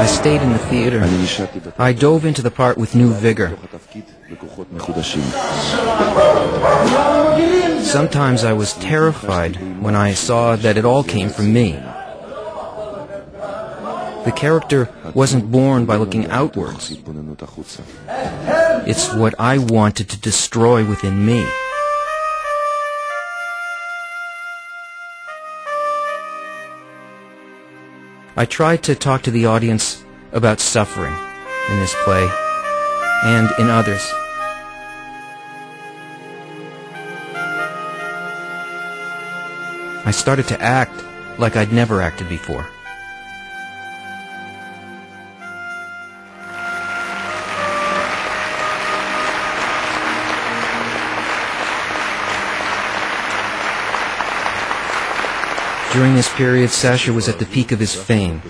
I stayed in the theater. I dove into the part with new vigor. Sometimes I was terrified when I saw that it all came from me. The character wasn't born by looking outwards. It's what I wanted to destroy within me. I tried to talk to the audience about suffering in this play and in others. I started to act like I'd never acted before. During this period, Sasha was at the peak of his fame.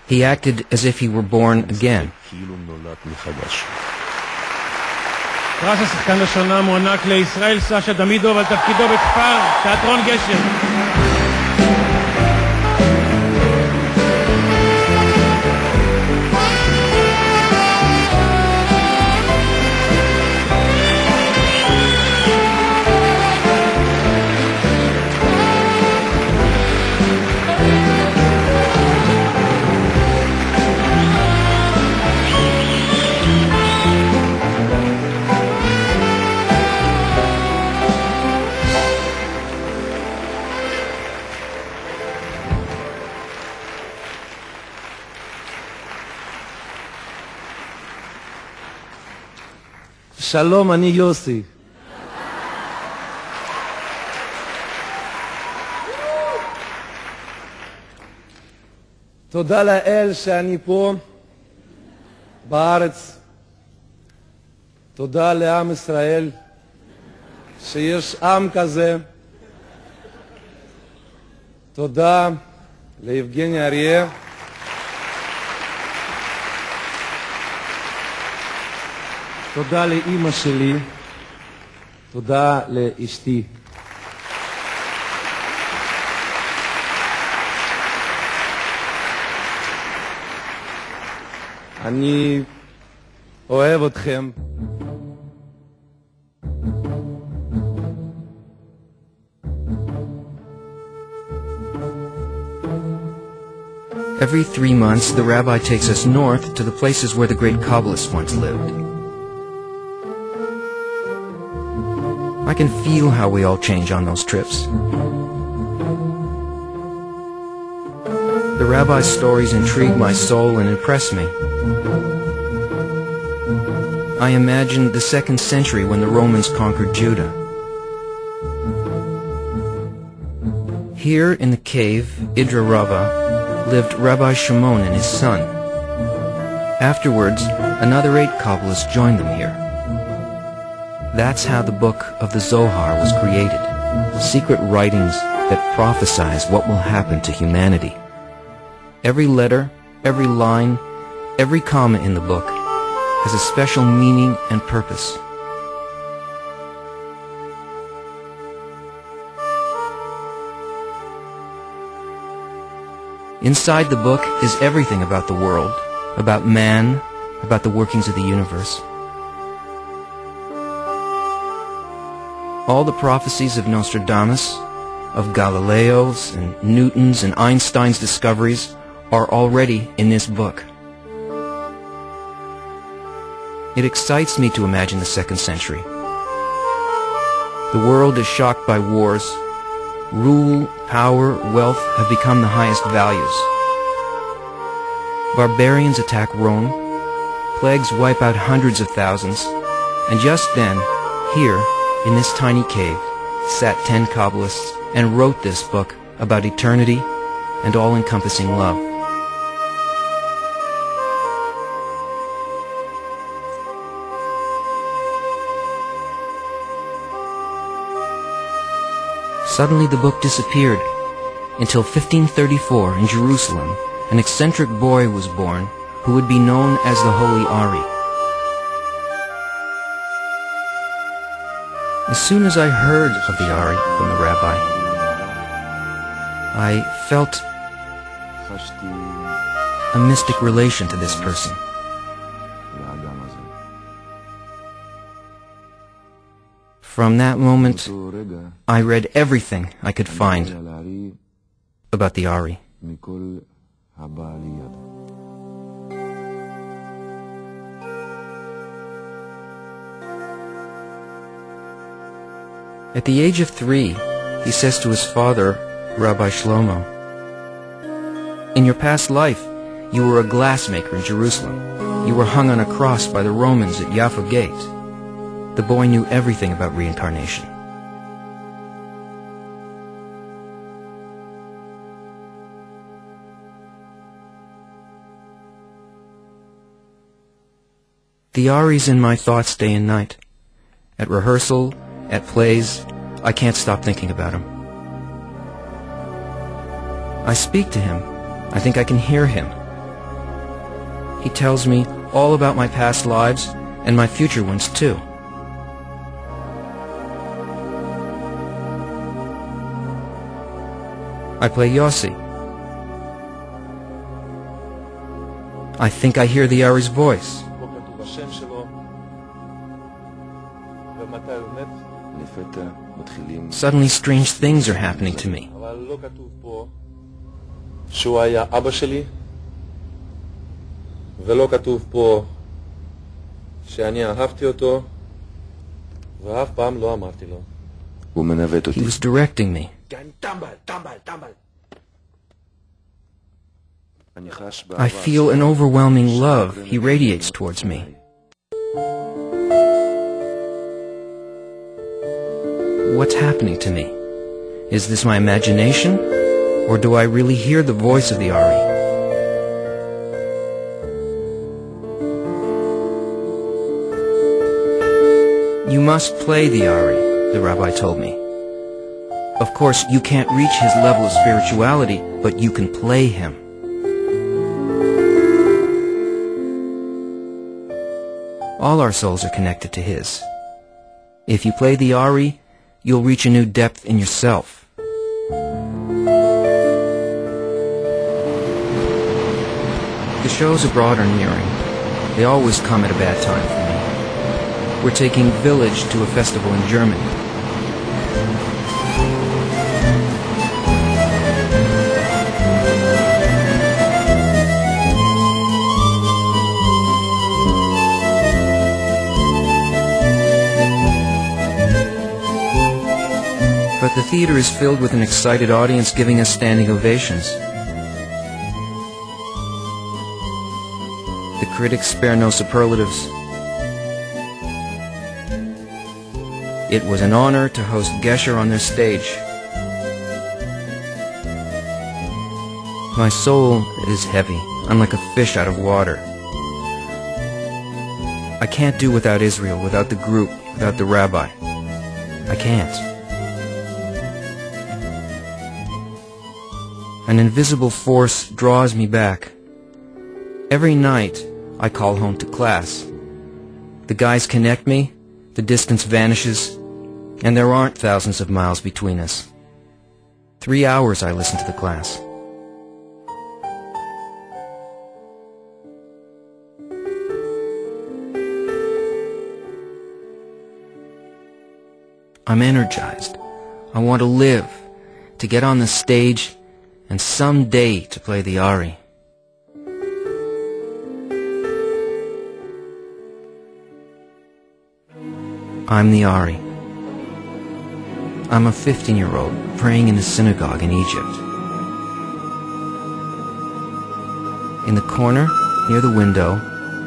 He acted as if he were born again. פרס השחקן השנה מוענק לישראל סשה דמידוב על תפקידו בכפר, תיאטרון גשר. שלום, אני יוסי. תודה לאל שאני פה, בארץ. תודה לעם ישראל, שיש עם כזה. תודה ליבגני אריה. תודה לאמא שלי, תודה לאשתי. אני אוהב אתכם. Every 3 months, the rabbi takes us north to the places where the great Kabbalists once lived. I can feel how we all change on those trips. The rabbi's stories intrigue my soul and impress me. I imagine the 2nd century when the Romans conquered Judah. Here in the cave, Idra Rava, lived Rabbi Shimon and his son. Afterwards, another 8 Kabbalists joined them here. That's how the book of the Zohar was created, secret writings that prophesize what will happen to humanity. Every letter, every line, every comma in the book has a special meaning and purpose. Inside the book is everything about the world, about man, about the workings of the universe. All the prophecies of Nostradamus, of Galileo's and Newton's and Einstein's discoveries are already in this book. It excites me to imagine the 2nd century. The world is shocked by wars. Rule, power, wealth have become the highest values. Barbarians attack Rome. Plagues wipe out hundreds of thousands. And just then, here, in this tiny cave, sat 10 Kabbalists and wrote this book about eternity and all-encompassing love. Suddenly the book disappeared, until 1534 in Jerusalem, an eccentric boy was born who would be known as the Holy Ari. As soon as I heard of the Ari from the rabbi, I felt a mystic relation to this person. From that moment, I read everything I could find about the Ari. At the age of 3, he says to his father, Rabbi Shlomo, "In your past life, you were a glassmaker in Jerusalem. You were hung on a cross by the Romans at Jaffa Gate." The boy knew everything about reincarnation. The Ari's in my thoughts day and night. At rehearsal, at plays, I can't stop thinking about him. I speak to him. I think I can hear him. He tells me all about my past lives and my future ones too. I play Yossi. I think I hear the Ari's voice. Suddenly strange things are happening to me. שהוא היה אבא שלי, ולא כתוב פה שאני אהבתי אותו, ואף פעם לא אמרתי לו. הוא מנווט אותי. He was directing me. טמבל. I feel an overwhelming love he radiates towards me. What's happening to me? Is this my imagination? Or do I really hear the voice of the Ari? You must play the Ari, the rabbi told me. Of course, you can't reach his level of spirituality, but you can play him. All our souls are connected to his. If you play the Ari, you'll reach a new depth in yourself. The shows abroad are nearing. They always come at a bad time for me. We're taking Village to a festival in Germany. But the theater is filled with an excited audience giving us standing ovations. The critics spare no superlatives. It was an honor to host Gesher on their stage. My soul is heavy. I'm like a fish out of water. I can't do without Israel, without the group, without the rabbi. I can't. An invisible force draws me back. Every night, I call home to class. The guys connect me, the distance vanishes, and there aren't thousands of miles between us. 3 hours I listen to the class. I'm energized. I want to live, to get on the stage, and someday to play the Ari. I'm the Ari. I'm a 15-year-old praying in the synagogue in Egypt. In the corner, near the window,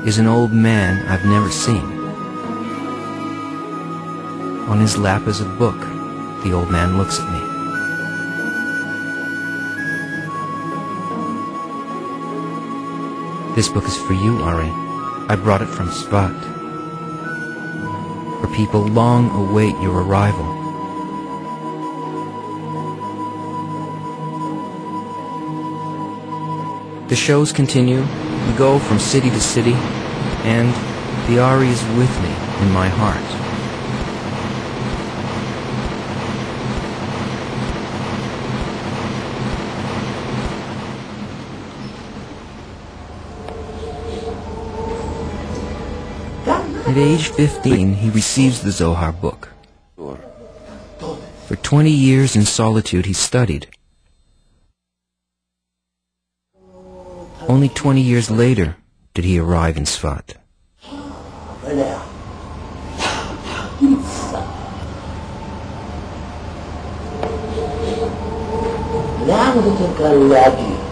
is an old man I've never seen. On his lap is a book. The old man looks at me. This book is for you, Ari. I brought it from Svat. For people long await your arrival. The shows continue. We go from city to city, and the Ari is with me in my heart. At age 15, he receives the Zohar book. For 20 years in solitude, he studied. Only 20 years later did he arrive in Sfat. לאן אתה צריך להגיע?